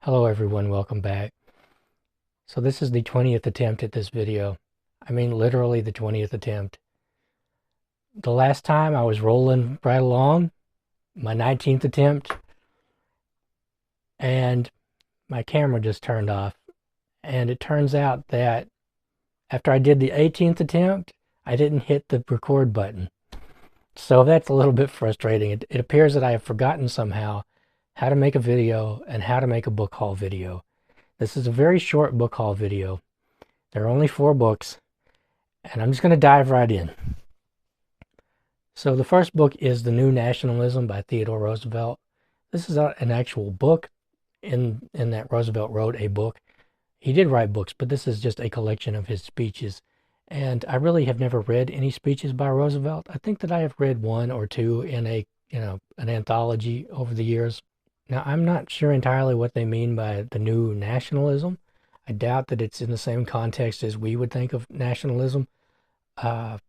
Hello everyone, welcome back. So this is the 20th attempt at this video. I mean literally the 20th attempt. The last time I was rolling right along, my 19th attempt, and my camera just turned off. And it turns out that after I did the 18th attempt, I didn't hit the record button. So that's a little bit frustrating. It appears that I have forgotten somehow how to make a video and how to make a book haul video. This is a very short book haul video. There are only 4 books, and I'm just going to dive right in. So the first book is The New Nationalism by Theodore Roosevelt. This is an actual book in that Roosevelt wrote a book. He did write books, but this is just a collection of his speeches. And I really have never read any speeches by Roosevelt. I think that I have read 1 or 2 in an anthology over the years. Now, I'm not sure entirely what they mean by the new nationalism. I doubt that it's in the same context as we would think of nationalism. But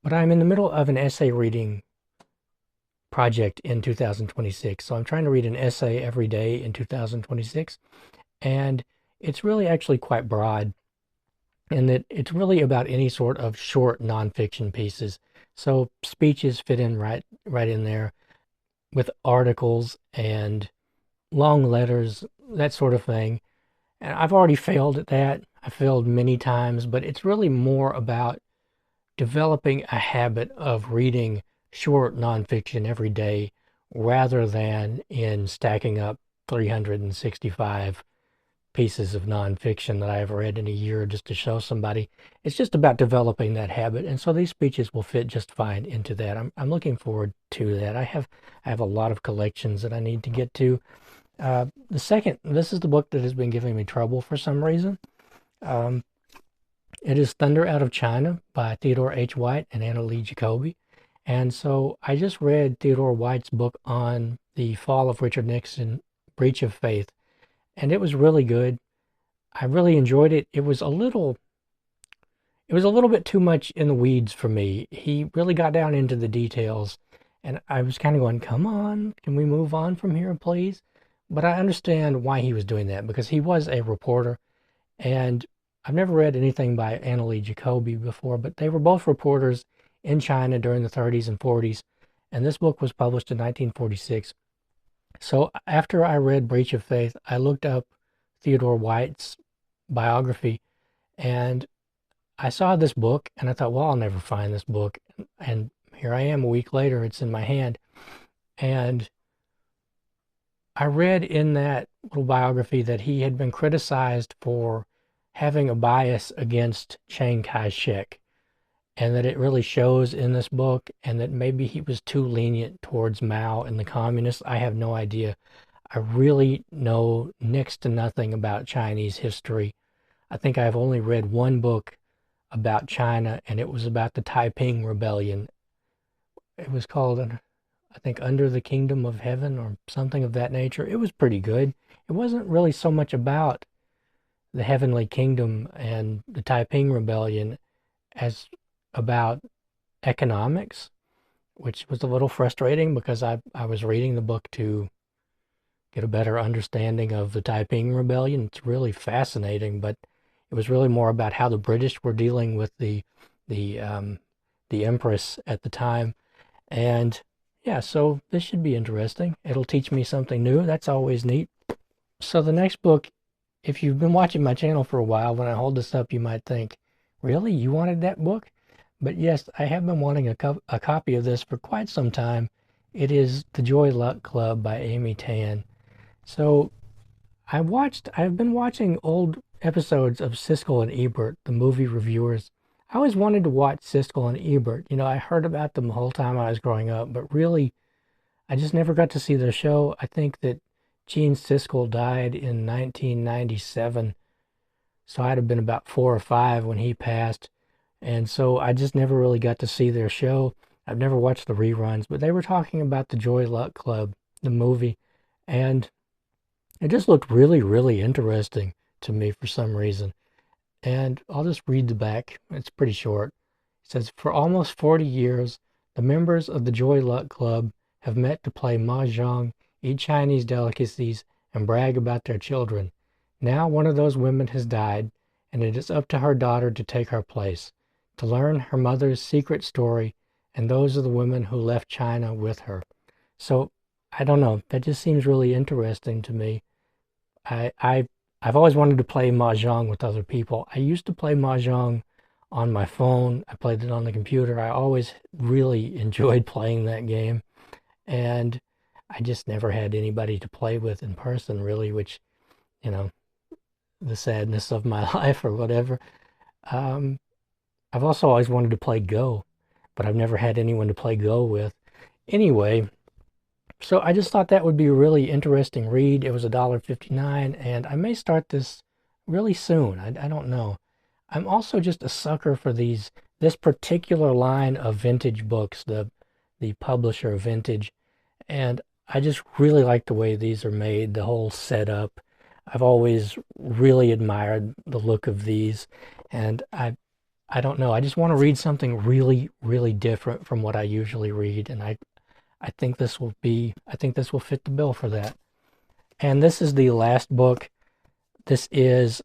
I'm in the middle of an essay reading project in 2026. So I'm trying to read an essay every day in 2026. And it's really actually quite broad in that it's really about any sort of short nonfiction pieces. So speeches fit in right in there with articles and long letters, that sort of thing. And I've already failed at that. I failed many times, but it's really more about developing a habit of reading short nonfiction every day rather than in stacking up 365 pieces of nonfiction that I've read in a year just to show somebody. It's just about developing that habit. And so these speeches will fit just fine into that. I'm looking forward to that. I have a lot of collections that I need to get to. This is the book that has been giving me trouble for some reason. It is Thunder Out of China by Theodore H. White and Annalee Jacoby. And so I just read Theodore White's book on the fall of Richard Nixon, Breach of Faith, and it was really good. I really enjoyed it. It was a little bit too much in the weeds for me. He really got down into the details, and I was kind of going, come on, can we move on from here, please? But I understand why he was doing that, because he was a reporter, and I've never read anything by Annalee Jacoby before, but they were both reporters in China during the 30s and 40s, and this book was published in 1946. So after I read Breach of Faith, I looked up Theodore White's biography, and I saw this book, and I thought, well, I'll never find this book. And here I am a week later, it's in my hand. And I read in that little biography that he had been criticized for having a bias against Chiang Kai-shek, and that it really shows in this book, and that maybe he was too lenient towards Mao and the communists. I have no idea. I really know next to nothing about Chinese history. I think I've only read 1 book about China, and it was about the Taiping Rebellion. It was called, I think, Under the Kingdom of Heaven or something of that nature. It was pretty good. It wasn't really so much about the Heavenly Kingdom and the Taiping Rebellion as about economics, which was a little frustrating because I was reading the book to get a better understanding of the Taiping Rebellion. It's really fascinating, but it was really more about how the British were dealing with the Empress at the time. And yeah, so this should be interesting. It'll teach me something new. That's always neat. So the next book, if you've been watching my channel for a while, when I hold this up, you might think, really? You wanted that book? But yes, I have been wanting a copy of this for quite some time. It is The Joy Luck Club by Amy Tan. So I've been watching old episodes of Siskel and Ebert, the movie reviewers. I always wanted to watch Siskel and Ebert. You know, I heard about them the whole time I was growing up, but really, I just never got to see their show. I think that Gene Siskel died in 1997, so I'd have been about 4 or 5 when he passed. And so I just never really got to see their show. I've never watched the reruns, but they were talking about the Joy Luck Club, the movie, and it just looked really, really interesting to me for some reason. And I'll just read the back. It's pretty short. It says, for almost 40 years, the members of the Joy Luck Club have met to play mahjong, eat Chinese delicacies, and brag about their children. Now one of those women has died, and it is up to her daughter to take her place, to learn her mother's secret story, and those of the women who left China with her. So I don't know. That just seems really interesting to me. I, I I've always wanted to play mahjong with other people. I used to play mahjong on my phone. I played it on the computer. I always really enjoyed playing that game, and I just never had anybody to play with in person, really, which, you know, the sadness of my life or whatever. Um, I've also always wanted to play Go, but I've never had anyone to play Go with. Anyway, so I just thought that would be a really interesting read. It was $1.59, and I may start this really soon. I don't know. I'm also just a sucker for this particular line of vintage books, the publisher Vintage, and I just really like the way these are made, the whole setup. I've always really admired the look of these, and I don't know. I just want to read something really, really different from what I usually read, and I think this will fit the bill for that. And this is the last book. This is,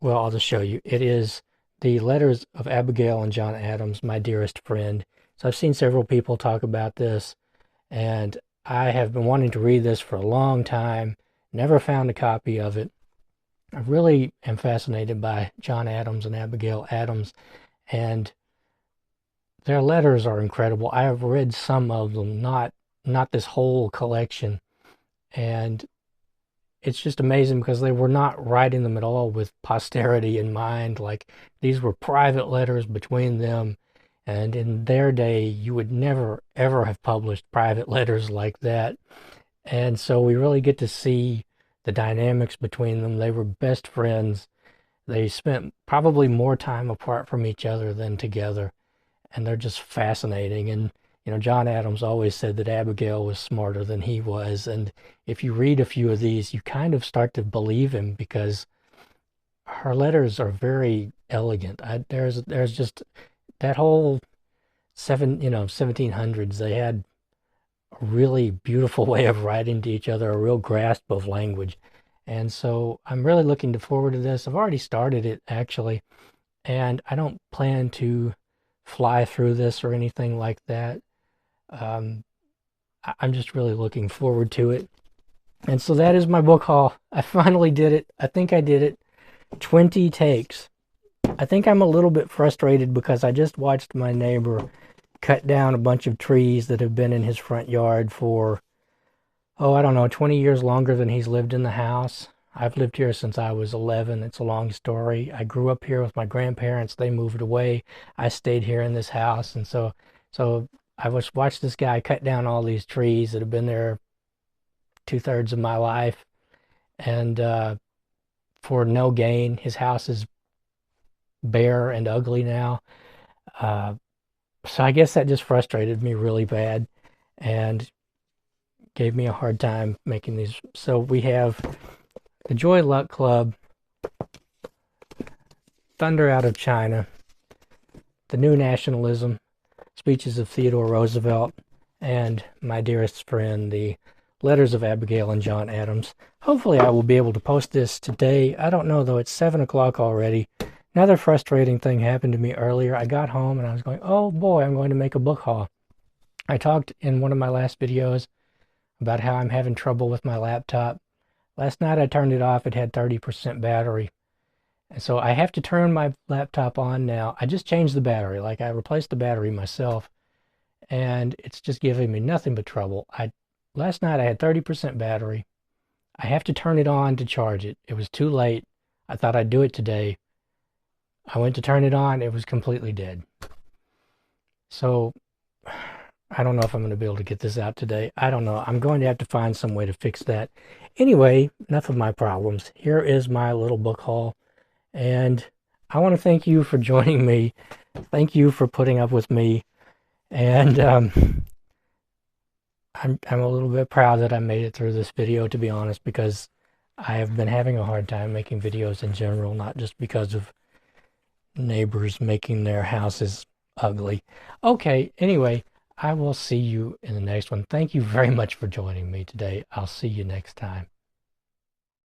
well, I'll just show you. It is the letters of Abigail and John Adams, my dearest friend. So I've seen several people talk about this, and I have been wanting to read this for a long time. Never found a copy of it. I really am fascinated by John Adams and Abigail Adams, and their letters are incredible. I have read some of them, not this whole collection, and it's just amazing because they were not writing them at all with posterity in mind. Like, these were private letters between them, and in their day, you would never ever have published private letters like that. And so we really get to see the dynamics between them. They were best friends. They spent probably more time apart from each other than together, and they're just fascinating. And John Adams always said that Abigail was smarter than he was, and if you read a few of these, you kind of start to believe him because her letters are very elegant. There's just that whole 1700s. They had a really beautiful way of writing to each other, a real grasp of language, and so I'm really looking forward to this. I've already started it actually, and I don't plan to fly through this or anything like that. Um, I'm just really looking forward to it. And so that is my book haul. I finally did it. I think I did it. 20 takes. I think I'm a little bit frustrated because I just watched my neighbor cut down a bunch of trees that have been in his front yard for, I don't know, 20 years longer than he's lived in the house. I've lived here since I was 11. It's a long story. I grew up here with my grandparents. They moved away. I stayed here in this house. And so I watched this guy cut down all these trees that have been there 2/3 of my life. And for no gain, his house is bare and ugly now. So I guess that just frustrated me really bad and gave me a hard time making these. So we have the Joy Luck Club, Thunder Out of China, The New Nationalism, Speeches of Theodore Roosevelt, and my dearest friend, the letters of Abigail and John Adams. Hopefully I will be able to post this today. I don't know though, it's 7 o'clock already. Another frustrating thing happened to me earlier. I got home and I was going, oh boy, I'm going to make a book haul. I talked in one of my last videos about how I'm having trouble with my laptop. Last night I turned it off. It had 30% battery. And so I have to turn my laptop on now. I just changed the battery. Like, I replaced the battery myself, and it's just giving me nothing but trouble. Last night I had 30% battery. I have to turn it on to charge it. It was too late. I thought I'd do it today. I went to turn it on. It was completely dead. So I don't know if I'm going to be able to get this out today. I don't know. I'm going to have to find some way to fix that. Anyway, enough of my problems. Here is my little book haul. And I want to thank you for joining me. Thank you for putting up with me. And I'm a little bit proud that I made it through this video, to be honest, because I have been having a hard time making videos in general, not just because of neighbors making their houses ugly. Okay, anyway, I will see you in the next one. Thank you very much for joining me today. I'll see you next time.